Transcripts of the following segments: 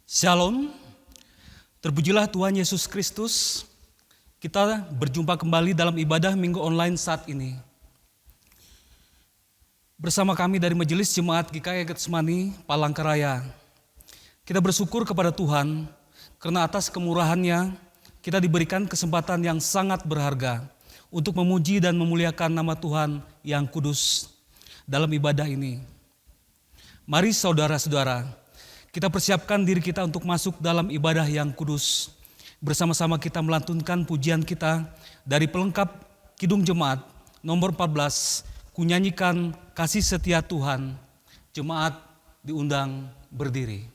Shalom, terpujilah Tuhan Yesus Kristus. Kita berjumpa kembali dalam ibadah minggu online saat ini. Bersama kami dari Majelis Jemaat GKI Getsemani, Palangkaraya. Kita bersyukur kepada Tuhan karena atas kemurahan-Nya kita diberikan kesempatan yang sangat berharga untuk memuji dan memuliakan nama Tuhan yang kudus dalam ibadah ini. Mari saudara-saudara, kita persiapkan diri kita untuk masuk dalam ibadah yang kudus. Bersama-sama kita melantunkan pujian kita dari pelengkap Kidung Jemaat nomor 14, Ku nyanyikan kasih setia Tuhan. Jemaat diundang berdiri.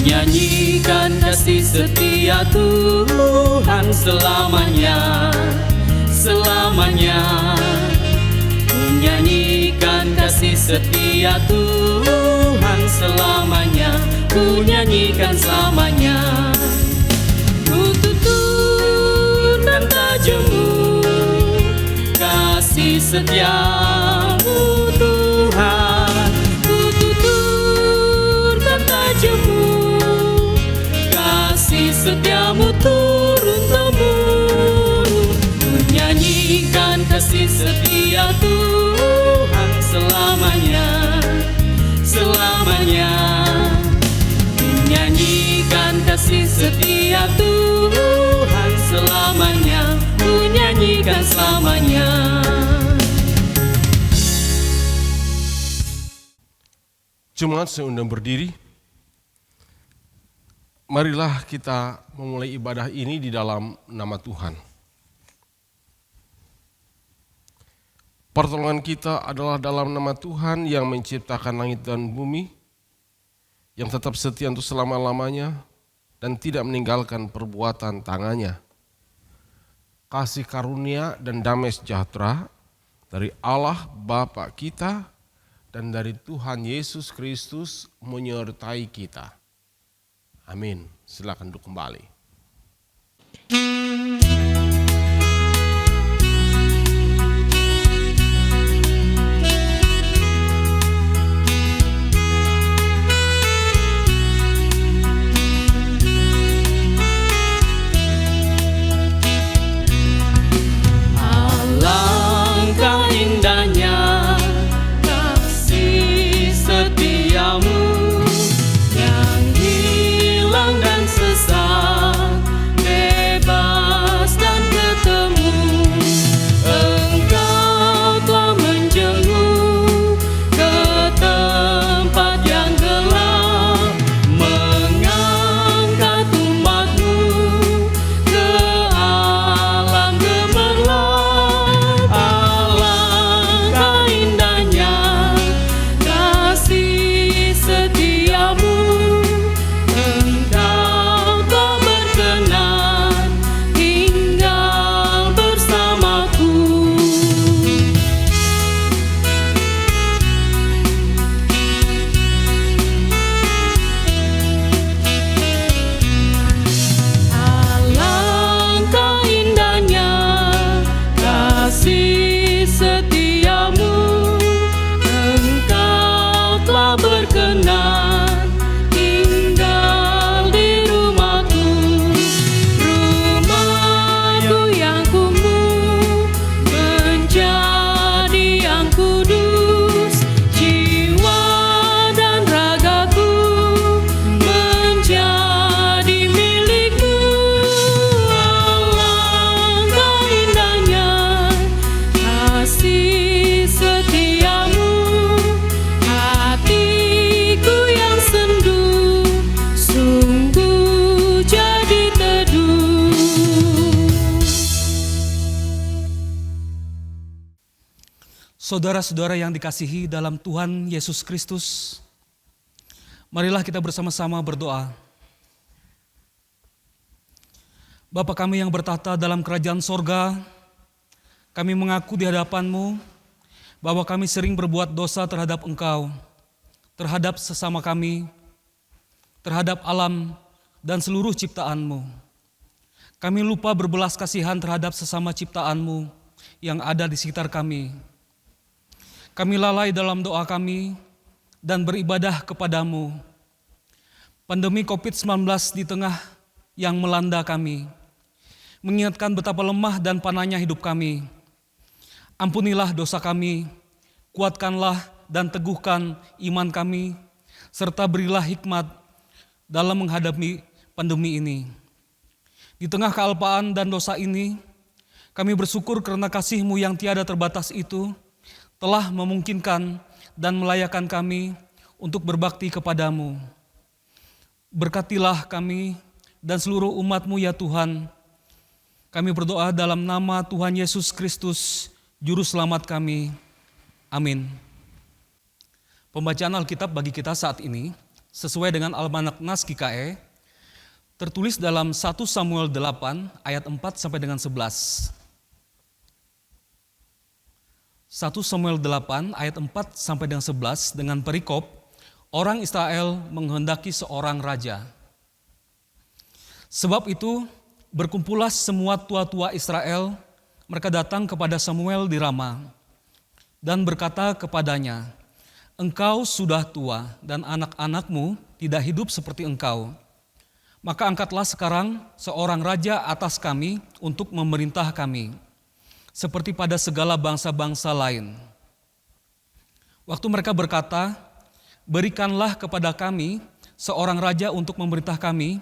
Nyanyikan kasih setia Tuhan selamanya, selamanya. Nyanyikan kasih setia Tuhan selamanya, ku nyanyikan selamanya. Ku tutur dan tajammu, kasih setiamu Tuhan. Ku tutur dan tajammu, kasih setiamu turun-temurun. Ku nyanyikan kasih setia Tuhan selamanya, selamanya. Ku nyanyikan kasih setia Tuhan selamanya, ku nyanyikan selamanya. Jemaat saya undang berdiri. Marilah kita memulai ibadah ini di dalam nama Tuhan. Pertolongan kita adalah dalam nama Tuhan yang menciptakan langit dan bumi, yang tetap setia untuk selama-lamanya dan tidak meninggalkan perbuatan tangannya. Kasih karunia dan damai sejahtera dari Allah Bapa kita dan dari Tuhan Yesus Kristus menyertai kita. Amin. Silakan duduk kembali. Alangkah indahnya kasih setiamu, dan sesat, bebas dan ketemu. Engkau telah menjenguk ke tempat yang gelap, mengangkat umatmu ke alam gemerlap. Alangkah indahnya kasih setiamu, Saudara-saudara yang dikasihi dalam Tuhan Yesus Kristus, marilah kita bersama-sama berdoa. Bapa kami yang bertahta dalam kerajaan sorga, kami mengaku di hadapan-Mu bahwa kami sering berbuat dosa terhadap Engkau, terhadap sesama kami, terhadap alam dan seluruh ciptaan-Mu. Kami lupa berbelas kasihan terhadap sesama ciptaan-Mu yang ada di sekitar kami. Kami lalai dalam doa kami dan beribadah kepadamu. Pandemi COVID-19 di tengah yang melanda kami mengingatkan betapa lemah dan panahnya hidup kami. Ampunilah dosa kami, kuatkanlah dan teguhkan iman kami, serta berilah hikmat dalam menghadapi pandemi ini. Di tengah kealpaan dan dosa ini, kami bersyukur karena kasih-Mu yang tiada terbatas itu telah memungkinkan dan melayakkan kami untuk berbakti kepadamu. Berkatilah kami dan seluruh umat-Mu ya Tuhan. Kami berdoa dalam nama Tuhan Yesus Kristus, Juru Selamat kami. Amin. Pembacaan Alkitab bagi kita saat ini sesuai dengan Almanak Nas GKE tertulis dalam 1 Samuel 8 ayat 4 sampai dengan 11. 1 Samuel 8 ayat 4 sampai dengan 11 dengan perikop orang Israel menghendaki seorang raja. Sebab itu berkumpullah semua tua-tua Israel, mereka datang kepada Samuel di Rama dan berkata kepadanya, "Engkau sudah tua dan anak-anakmu tidak hidup seperti engkau. Maka angkatlah sekarang seorang raja atas kami untuk memerintah kami, seperti pada segala bangsa-bangsa lain." Waktu mereka berkata, "Berikanlah kepada kami seorang raja untuk memerintah kami,"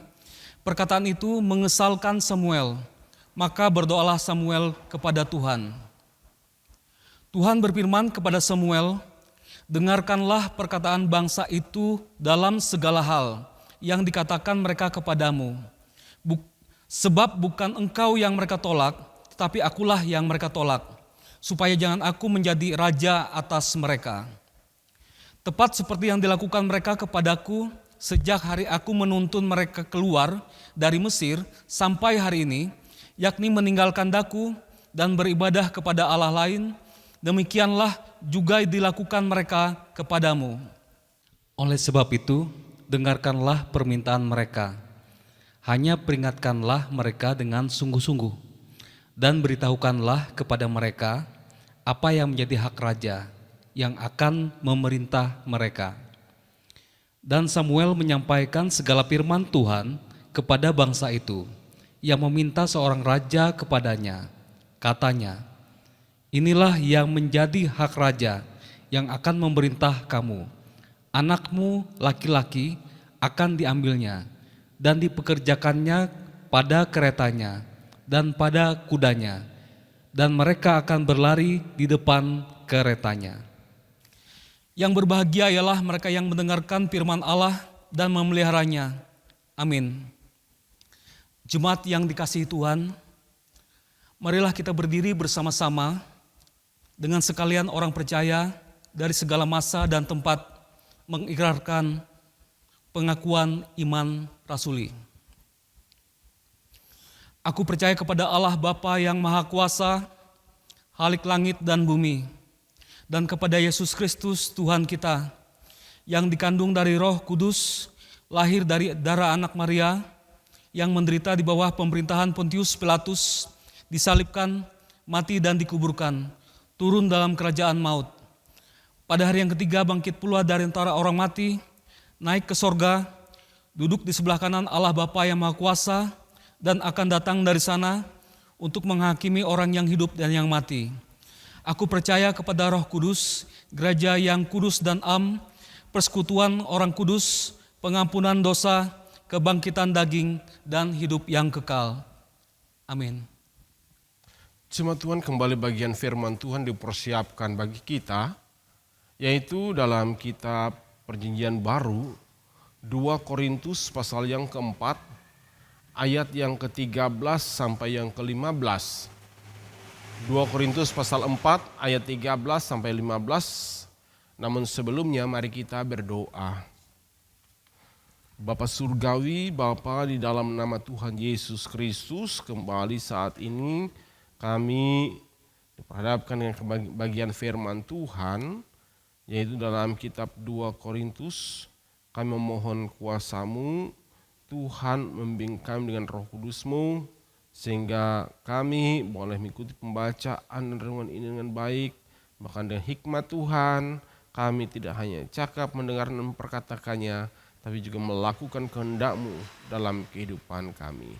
perkataan itu mengesalkan Samuel. Maka berdoalah Samuel kepada Tuhan. Tuhan berfirman kepada Samuel, "Dengarkanlah perkataan bangsa itu dalam segala hal yang dikatakan mereka kepadamu. Sebab bukan engkau yang mereka tolak, tetapi akulah yang mereka tolak, supaya jangan aku menjadi raja atas mereka. Tepat seperti yang dilakukan mereka kepadaku sejak hari aku menuntun mereka keluar dari Mesir sampai hari ini, yakni meninggalkan daku dan beribadah kepada Allah lain, demikianlah juga dilakukan mereka kepadamu. Oleh sebab itu, dengarkanlah permintaan mereka. Hanya peringatkanlah mereka dengan sungguh-sungguh, dan beritahukanlah kepada mereka apa yang menjadi hak raja yang akan memerintah mereka." Dan Samuel menyampaikan segala firman Tuhan kepada bangsa itu, yang meminta seorang raja kepadanya. Katanya, "Inilah yang menjadi hak raja yang akan memerintah kamu. Anakmu laki-laki akan diambilnya dan dipekerjakannya pada keretanya dan pada kudanya, dan mereka akan berlari di depan keretanya." Yang berbahagia ialah mereka yang mendengarkan firman Allah dan memeliharanya. Amin. Jemaat yang dikasihi Tuhan, marilah kita berdiri bersama-sama dengan sekalian orang percaya dari segala masa dan tempat mengikrarkan pengakuan iman rasuli. Aku percaya kepada Allah Bapa yang Maha Kuasa, Khalik langit dan bumi, dan kepada Yesus Kristus Tuhan kita, yang dikandung dari Roh Kudus, lahir dari darah anak Maria, yang menderita di bawah pemerintahan Pontius Pilatus, disalibkan, mati dan dikuburkan, turun dalam kerajaan maut. Pada hari yang ketiga bangkit pula dari antara orang mati, naik ke sorga, duduk di sebelah kanan Allah Bapa yang Maha Kuasa, dan akan datang dari sana untuk menghakimi orang yang hidup dan yang mati. Aku percaya kepada Roh Kudus, gereja yang kudus dan am, persekutuan orang kudus, pengampunan dosa, kebangkitan daging, dan hidup yang kekal. Amin. Jemaat Tuhan, kembali bagian firman Tuhan dipersiapkan bagi kita, yaitu dalam kitab Perjanjian Baru, 2 Korintus pasal yang keempat, ayat yang ke-13 sampai yang ke-15. 2 Korintus pasal 4 ayat 13 sampai 15. Namun sebelumnya mari kita berdoa. Bapa surgawi, Bapa di dalam nama Tuhan Yesus Kristus, kembali saat ini kami diperhadapkan dengan bagian firman Tuhan, yaitu dalam kitab 2 Korintus. Kami memohon kuasa-Mu, Tuhan membimbing kami dengan Roh Kudus-Mu, sehingga kami boleh mengikuti pembacaan dan renungan ini dengan baik, bahkan dengan hikmat Tuhan. Kami tidak hanya cakap, mendengar dan memperkatakannya, tapi juga melakukan kehendak-Mu dalam kehidupan kami.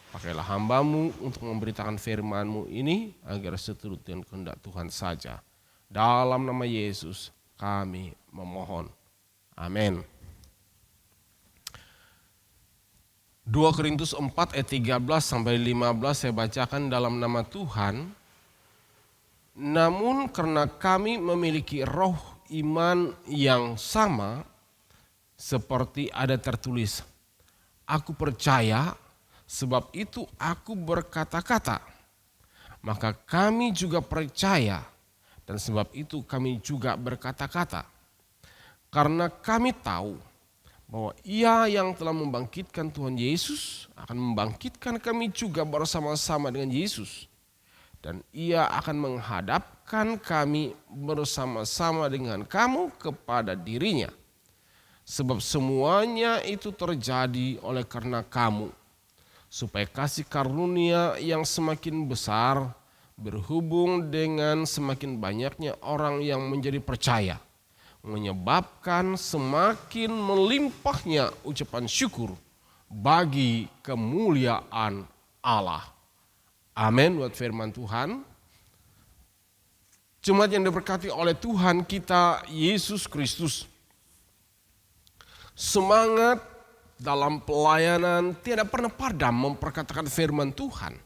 Pakailah hamba-Mu untuk memberitakan firman-Mu ini agar seturut dengan kehendak Tuhan saja. Dalam nama Yesus kami memohon. Amin. 2 Korintus 4 ayat 13 sampai 15 saya bacakan dalam nama Tuhan. Namun karena kami memiliki roh iman yang sama, seperti ada tertulis, aku percaya, sebab itu aku berkata-kata. Maka kami juga percaya, dan sebab itu kami juga berkata-kata. Karena kami tahu bahwa Ia yang telah membangkitkan Tuhan Yesus akan membangkitkan kami juga bersama-sama dengan Yesus. Dan Ia akan menghadapkan kami bersama-sama dengan kamu kepada dirinya. Sebab semuanya itu terjadi oleh karena kamu, supaya kasih karunia yang semakin besar berhubung dengan semakin banyaknya orang yang menjadi percaya, menyebabkan semakin melimpahnya ucapan syukur bagi kemuliaan Allah. Amin buat firman Tuhan. Jemaat yang diberkati oleh Tuhan kita Yesus Kristus. Semangat dalam pelayanan tidak pernah padam memperkatakan firman Tuhan.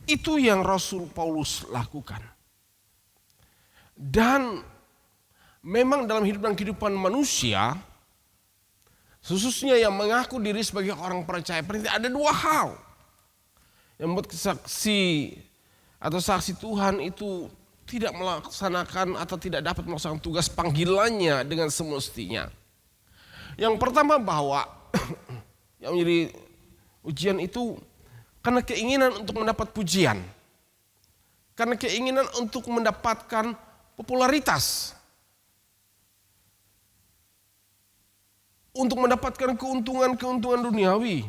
Itu yang Rasul Paulus lakukan. Dan memang dalam hidup dan kehidupan manusia, khususnya yang mengaku diri sebagai orang percaya, ada dua hal yang membuat saksi atau saksi Tuhan itu tidak melaksanakan atau tidak dapat melaksanakan tugas panggilannya dengan semestinya. Yang pertama bahwa yang menjadi ujian itu karena keinginan untuk mendapat pujian, karena keinginan untuk mendapatkan popularitas, untuk mendapatkan keuntungan duniawi.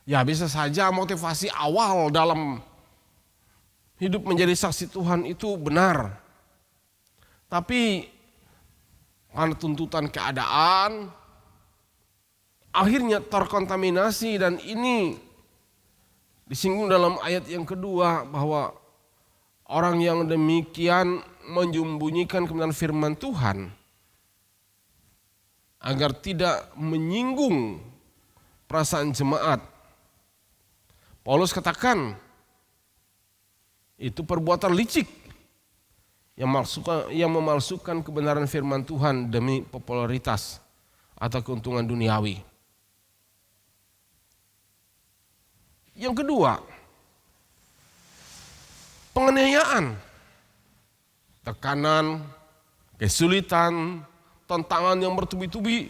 Ya bisa saja motivasi awal dalam hidup menjadi saksi Tuhan itu benar. Tapi karena tuntutan keadaan, akhirnya terkontaminasi, dan ini disinggung dalam ayat yang kedua bahwa orang yang demikian menyembunyikan kebenaran firman Tuhan agar tidak menyinggung perasaan jemaat. Paulus katakan itu perbuatan licik yang memalsukan kebenaran firman Tuhan demi popularitas atau keuntungan duniawi. Yang kedua, penganiayaan, tekanan, kesulitan, tantangan yang bertubi-tubi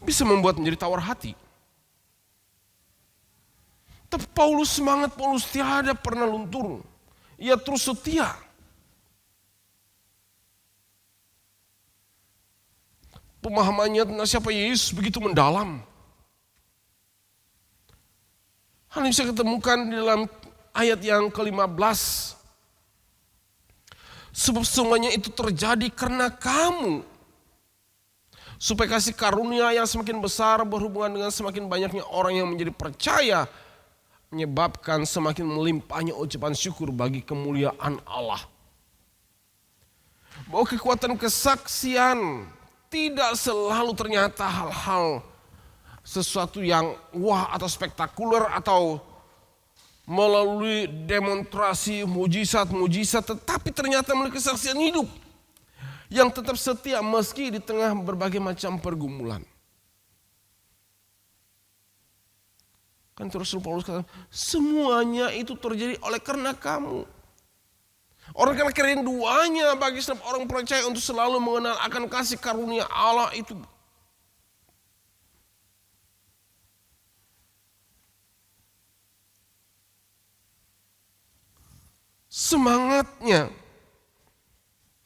bisa membuat menjadi tawar hati. Tapi Paulus semangat, Paulus tiada pernah luntur. Ia terus setia. Pemahamannya tentang siapa Yesus begitu mendalam. Hal ini bisa ketemukan di dalam ayat yang ke-15. Sebab semuanya itu terjadi karena kamu, supaya kasih karunia yang semakin besar berhubungan dengan semakin banyaknya orang yang menjadi percaya, menyebabkan semakin melimpahnya ucapan syukur bagi kemuliaan Allah. Bahwa kekuatan kesaksian tidak selalu ternyata hal-hal sesuatu yang wah atau spektakuler atau melalui demonstrasi mujizat-mujizat, tetapi ternyata melalui kesaksian hidup yang tetap setia meski di tengah berbagai macam pergumulan. Kan Rasul Paulus kata, semuanya itu terjadi oleh karena kamu. Orang karena kerinduannya bagi setiap orang percaya untuk selalu mengenal akan kasih karunia Allah itu. Semangatnya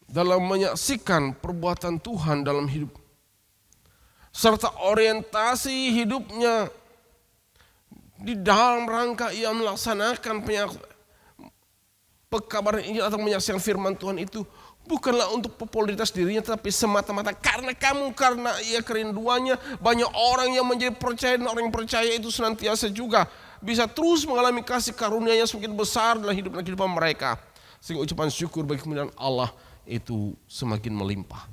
dalam menyaksikan perbuatan Tuhan dalam hidup. Serta orientasi hidupnya di dalam rangka ia melaksanakan pekabaran Injil atau menyaksikan firman Tuhan itu bukanlah untuk popularitas dirinya, tapi semata-mata karena ia kerinduannya. Banyak orang yang menjadi percaya, dan orang yang percaya itu senantiasa juga bisa terus mengalami kasih karunia-Nya semakin besar dalam hidup dan kehidupan mereka. Sehingga ucapan syukur bagi kemuliaan Allah itu semakin melimpah.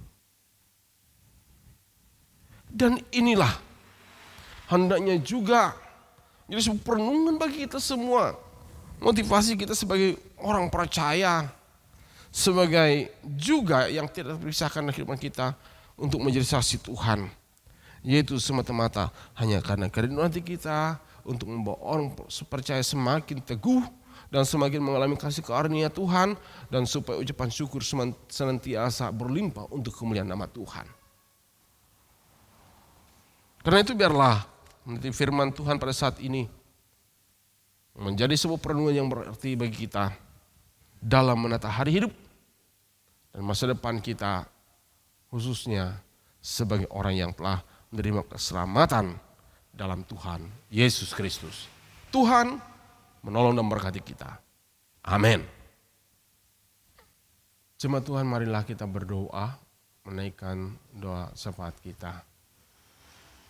Dan inilah hendaknya juga jadi sebuah perenungan bagi kita semua. Motivasi kita sebagai orang percaya, sebagai juga yang tidak terpisahkan dari kehidupan kita untuk menjadi saksi Tuhan. Yaitu semata-mata hanya karena kerinduan hati kita untuk membawa orang percaya semakin teguh dan semakin mengalami kasih karunia Tuhan, dan supaya ucapan syukur senantiasa berlimpah untuk kemuliaan nama Tuhan. Karena itu biarlah menjadi firman Tuhan pada saat ini menjadi sebuah perenungan yang berarti bagi kita dalam menata hari hidup dan masa depan kita, khususnya sebagai orang yang telah menerima keselamatan dalam Tuhan Yesus Kristus. Tuhan menolong dan memberkati kita. Amin. Jemaat Tuhan, marilah kita berdoa, menaikkan doa syafaat kita.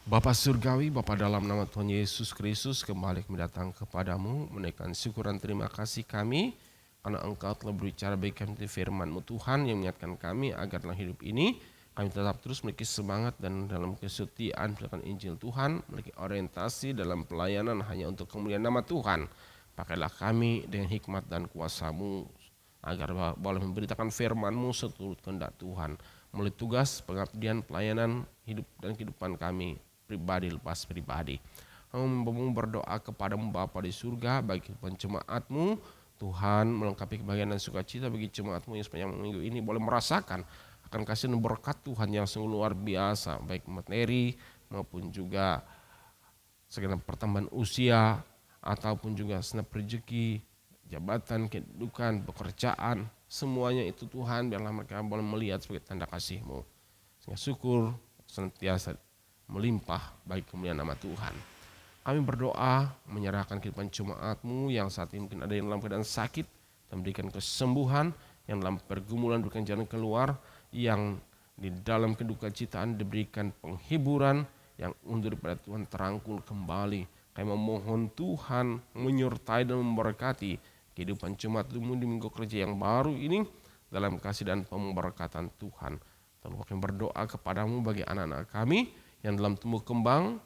Bapa Surgawi, Bapa dalam nama Tuhan Yesus Kristus, kembali kami datang kepadamu, menaikkan syukur dan terima kasih kami, karena Engkau telah berbicara bagi kami di firman-Mu Tuhan, yang mengingatkan kami agar dalam hidup ini, kami tetap terus memiliki semangat dan dalam kesetiaan melakukan Injil Tuhan, memiliki orientasi dalam pelayanan hanya untuk kemuliaan nama Tuhan. Pakailah kami dengan hikmat dan kuasa-Mu, agar boleh memberitakan firman-Mu seturut kehendak Tuhan, melalui tugas pengabdian pelayanan hidup dan kehidupan kami, pribadi lepas pribadi. Kami berdoa kepadamu Bapa di surga bagi kehidupan jemaat-Mu, Tuhan melengkapi kebahagiaan dan sukacita bagi jemaat-Mu yang sepanjang minggu ini boleh merasakan akan kasih dan berkat Tuhan yang sungguh luar biasa, baik materi maupun juga segenap pertambahan usia ataupun juga segenap rezeki, jabatan, kedudukan, pekerjaan, semuanya itu Tuhan biarlah mereka boleh melihat sebagai tanda kasih-Mu, sehingga syukur senantiasa melimpah bagi kemuliaan nama Tuhan. Kami berdoa menyerahkan kehidupan jemaat-Mu yang saat ini mungkin ada yang dalam keadaan sakit, dan berikan kesembuhan, yang dalam pergumulan berikan jalan keluar, yang di dalam kedukacitaan diberikan penghiburan, yang undur daripada Tuhan terangkul kembali. Kami memohon Tuhan menyertai dan memberkati kehidupan jemaat-Mu di minggu kerja yang baru ini dalam kasih dan pemberkatan Tuhan. Lalu kami berdoa kepadamu bagi anak-anak kami yang dalam tumbuh kembang,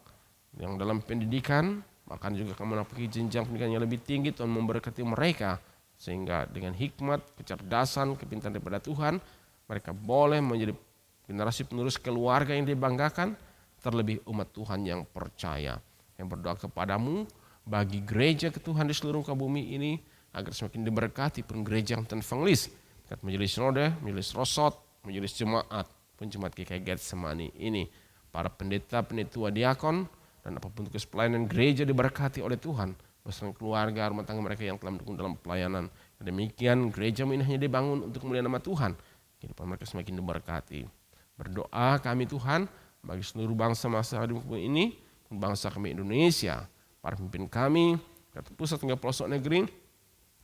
yang dalam pendidikan, bahkan juga kami memiliki jenjang pendidikan yang lebih tinggi. Tuhan memberkati mereka sehingga dengan hikmat, kecerdasan, kepintaran daripada Tuhan, mereka boleh menjadi generasi penerus keluarga yang dibanggakan, terlebih umat Tuhan yang percaya. Yang berdoa kepadamu bagi gereja Tuhan di seluruh muka bumi ini, agar semakin diberkati pun gereja yang tenfanglis, majelis sinode, majelis rosot, majelis jemaat, pun jemaat GKI Getsemani ini, para pendeta, penetua, diakon, dan apapun tugas pelayanan gereja diberkati oleh Tuhan, bersama keluarga, rumah tangga mereka yang telah mendukung dalam pelayanan. Demikian gereja ini hanya dibangun untuk kemuliaan nama Tuhan, kehidupan mereka semakin diberkati. Berdoa kami Tuhan bagi seluruh bangsa masa di bumi ini, bangsa kami Indonesia, para pemimpin kami, dari pusat hingga pelosok negeri,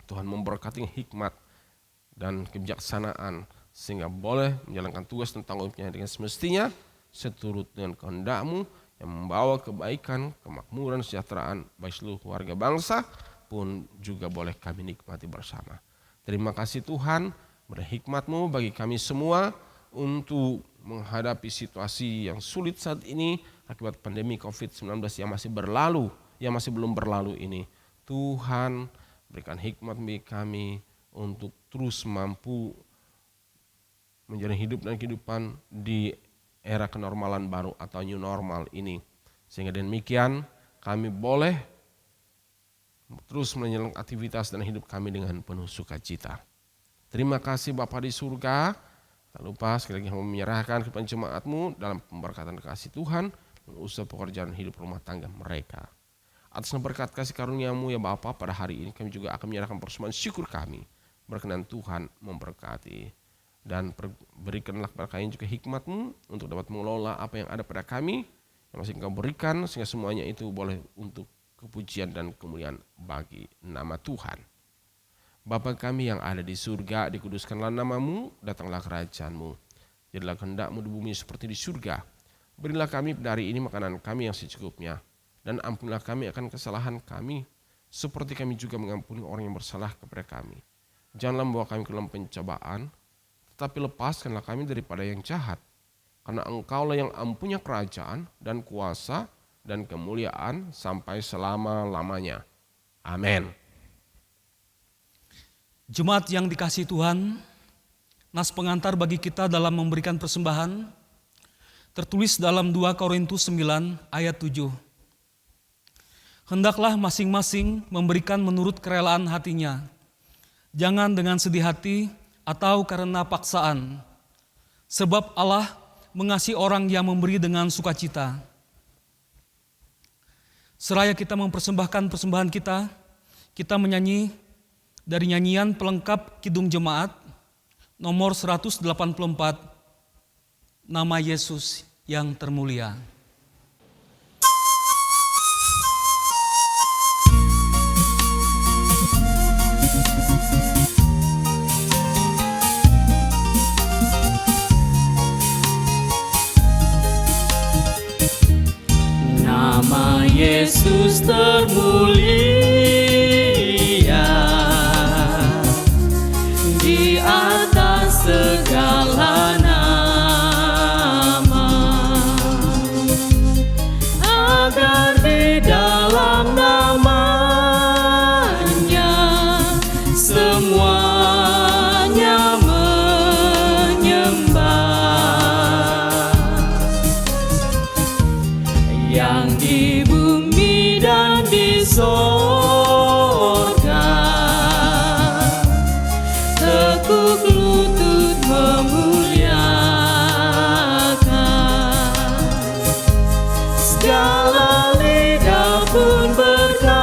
Tuhan memberkati hikmat dan kebijaksanaan sehingga boleh menjalankan tugas dan tanggung jawabnya dengan semestinya seturut dengan kehendak-Mu yang membawa kebaikan, kemakmuran, kesejahteraan bagi seluruh warga bangsa pun juga boleh kami nikmati bersama. Terima kasih Tuhan, beri hikmat-Mu bagi kami semua untuk menghadapi situasi yang sulit saat ini akibat pandemi COVID-19 yang masih berlalu, yang masih belum berlalu ini. Tuhan berikan hikmat bagi kami untuk terus mampu menjalani hidup dan kehidupan di era kenormalan baru atau new normal ini. Sehingga demikian kami boleh terus menjalankan aktivitas dan hidup kami dengan penuh sukacita. Terima kasih Bapa di surga. Tak lupa sekali lagi kami menyerahkan kepada jemaat-Mu dalam pemberkatan kasih Tuhan dan usaha pekerjaan hidup rumah tangga mereka. Atas berkat kasih karunia-Mu ya Bapa, pada hari ini kami juga akan menyerahkan persembahan syukur kami. Berkenan Tuhan memberkati. Dan berikanlah kepada kami juga hikmat-Mu untuk dapat mengelola apa yang ada pada kami, yang masih Engkau berikan, sehingga semuanya itu boleh untuk kepujian dan kemuliaan bagi nama Tuhan. Bapa kami yang ada di surga, dikuduskanlah namamu, datanglah kerajaan-Mu. Jadilah kehendak-Mu di bumi seperti di surga. Berilah kami pada hari ini makanan kami yang secukupnya, dan ampunilah kami akan kesalahan kami, seperti kami juga mengampuni orang yang bersalah kepada kami. Janganlah membawa kami ke dalam pencobaan, tetapi lepaskanlah kami daripada yang jahat. Karena Engkaulah yang mempunyai kerajaan dan kuasa dan kemuliaan sampai selama-lamanya. Amin. Jemaat yang dikasihi Tuhan, nas pengantar bagi kita dalam memberikan persembahan tertulis dalam 2 Korintus 9 ayat 7. Hendaklah masing-masing memberikan menurut kerelaan hatinya, jangan dengan sedih hati atau karena paksaan, sebab Allah mengasihi orang yang memberi dengan sukacita. Seraya kita mempersembahkan persembahan kita menyanyi dari nyanyian pelengkap Kidung Jemaat nomor 184, Nama Yesus yang Termulia. Nama Yesus termulia di atas segala nama, agar di dalam namanya semuanya menyembah, yang di bumi dan di sorga tekuk lutut memuliakan, segala lidah pun berkata,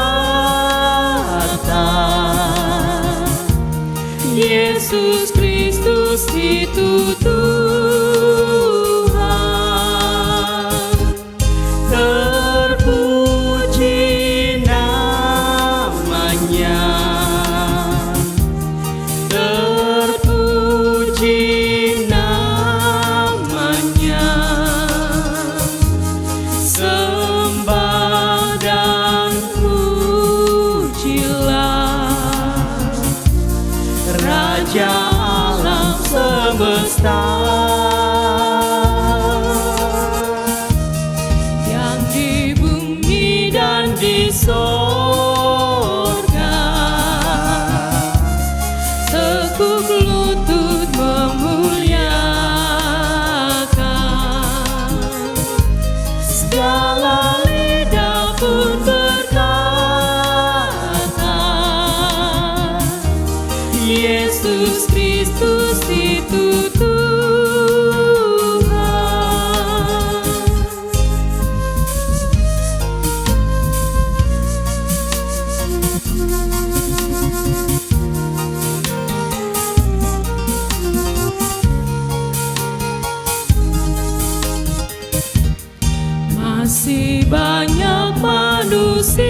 Yesus Kristus itu Tuhan. Terpuji namanya, terpuji namanya, sembah dan pujilah Raja alam semesta, yang di bumi dan di sorga tekuk lutut memuliakan, segala lidah pun berkata, Yesus Kristus itu Tuhan. Masih banyak manusia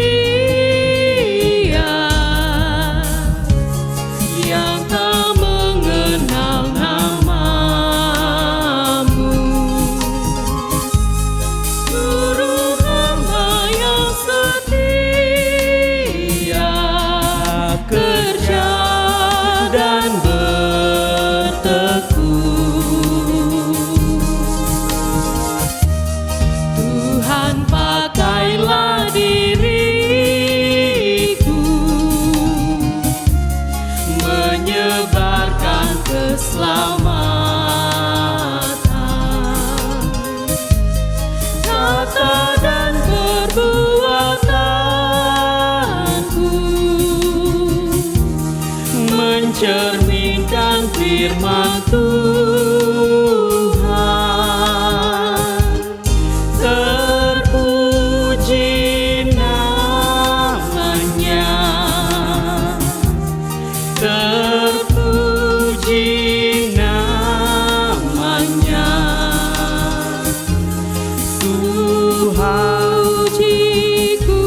yang tak mengenal namamu. Suruh hamba yang setia kerja dan bertekun. Tuhan pakailah diriku menyebarkan keselamatan, kata dan perbuatanku mencerminkan firman Tuhan. Terpuji namanya, terpuji namanya, Tuhan. Puji ku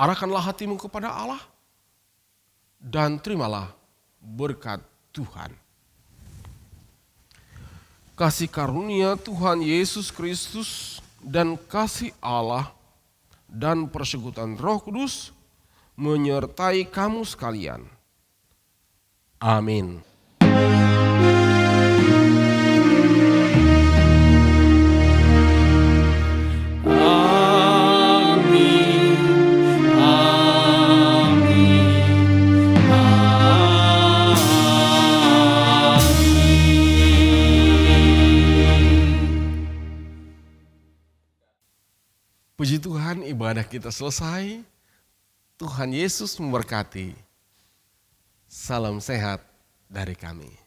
arahkanlah hatimu kepada Allah dan terimalah berkat Tuhan. Kasih karunia Tuhan Yesus Kristus dan kasih Allah dan persekutuan Roh Kudus menyertai kamu sekalian. Amin. Puji Tuhan, ibadah kita selesai. Tuhan Yesus memberkati. Salam sehat dari kami.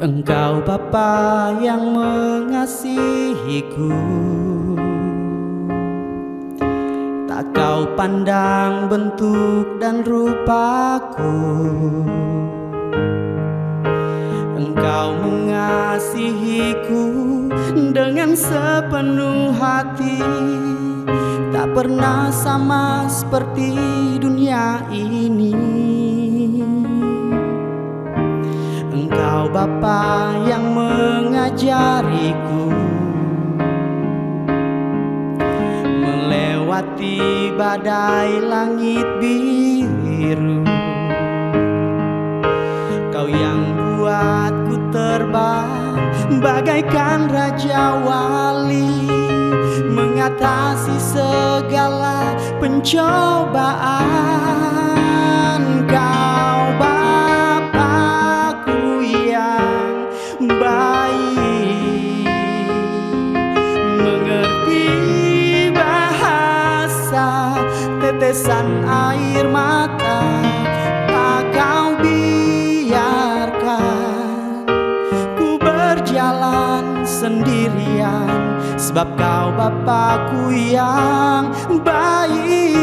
Engkau Bapa yang mengasihiku, tak kau pandang bentuk dan rupaku. Engkau mengasihiku dengan sepenuh hati, tak pernah sama seperti dunia ini. Engkau Bapa yang mengajariku melewati badai langit biru. Kau yang buatku terbang bagaikan raja wali, mengatasi segala pencobaan. Kau Bapakku yang baik, mengerti bahasa tetesan air mata. Tak kau biarkan ku berjalan sendirian, sebab kau Bapakku yang baik.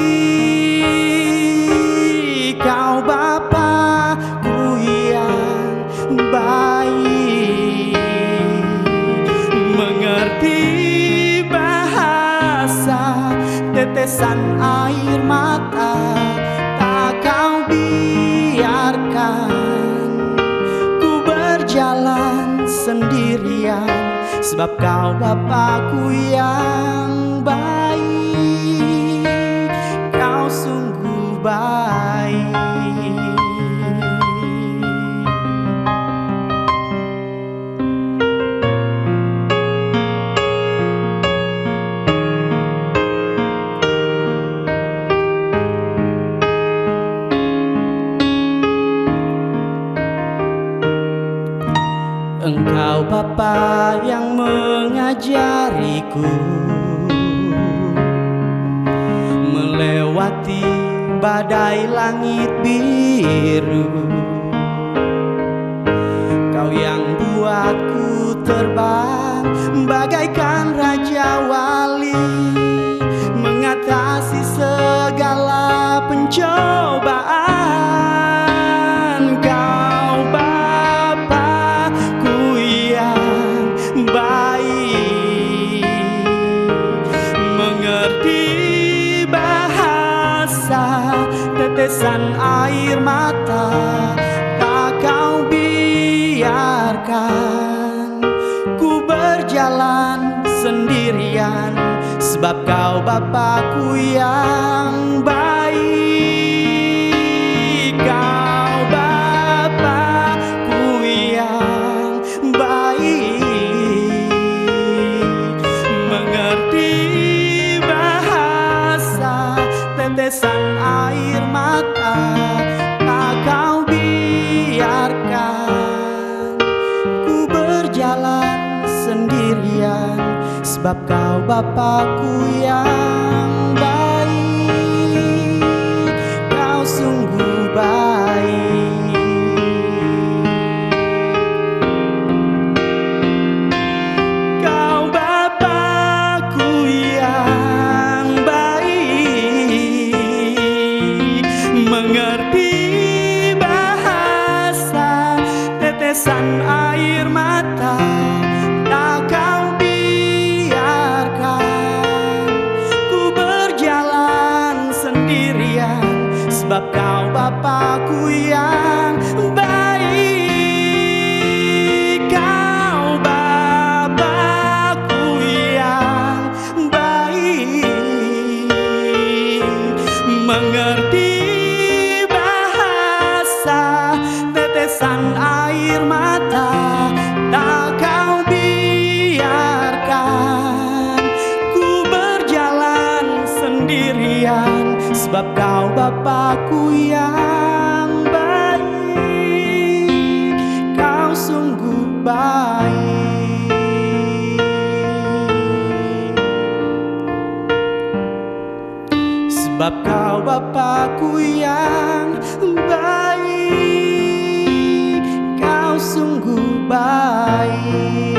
Kau Bapakku yang baik, mengerti bahasa tetesan air mata. Tak kau biarkan ku berjalan sendirian, sebab kau Bapakku yang baik. Kau sungguh baik. Engkau Bapa yang mengajariku melewati badai langit biru. Kau yang buatku terbang bagaikan raja wali, mengatasi segala pencobaan. Kau Bapakku yang baik, mengerti bahasa tetesan air mata. Tak kau biarkan ku berjalan sendirian, sebab kau Bapakku yang baik. Kau Bapakku yang baik, mengerti bahasa tetesan air mata. Tak kau biarkan ku berjalan sendirian, sebab kau Bapakku yang baik. baik. Kau Bapakku yang baik, mengerti bahasa tetesan air mata. Tak kau biarkan ku berjalan sendirian, sebab kau Bapakku yang baik. Kau Bapakku yang baik, mengerti bahasa tetesan air mata. Tak kau biarkan ku berjalan sendirian, sebab kau Bapakku yang baik. Kau sungguh baik. Sebab kau Bapakku yang baik. Kau sungguh baik.